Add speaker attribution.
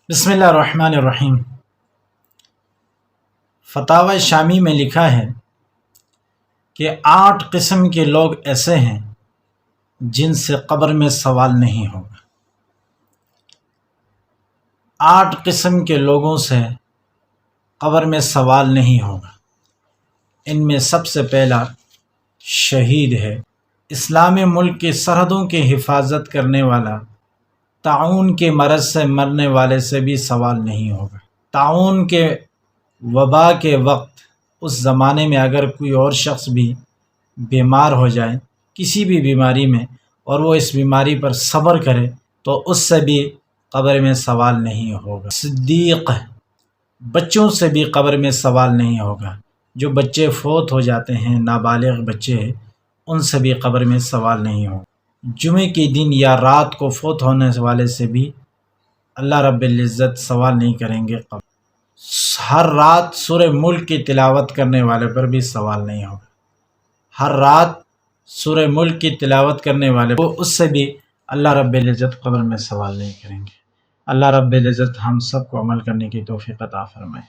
Speaker 1: بسم اللہ الرحمن الرحیم۔ فتاوی شامی میں لکھا ہے کہ 8 قسم کے لوگ ایسے ہیں جن سے قبر میں سوال نہیں ہوگا۔ 8 قسم کے لوگوں سے قبر میں سوال نہیں ہوگا۔ ان میں سب سے پہلا شہید ہے، اسلامی ملک کی سرحدوں کی حفاظت کرنے والا۔ طاعون کے مرض سے مرنے والے سے بھی سوال نہیں ہوگا۔ طاعون کے وبا کے وقت اس زمانے میں اگر کوئی اور شخص بھی بیمار ہو جائے کسی بھی بیماری میں اور وہ اس بیماری پر صبر کرے تو اس سے بھی قبر میں سوال نہیں ہوگا۔ صدیق، بچوں سے بھی قبر میں سوال نہیں ہوگا۔ جو بچے فوت ہو جاتے ہیں، نابالغ بچے، ان سے بھی قبر میں سوال نہیں ہوگا۔ جمعے کے دن یا رات کو فوت ہونے والے سے بھی اللہ رب العزت سوال نہیں کریں گے۔ ہر رات سورہ ملک کی تلاوت کرنے والے پر بھی سوال نہیں ہوگا۔ ہر رات سورہ ملک کی تلاوت کرنے والے کو اس سے بھی اللہ رب العزت قبر میں سوال نہیں کریں گے۔ اللہ رب العزت ہم سب کو عمل کرنے کی توفیق عطا فرمائے۔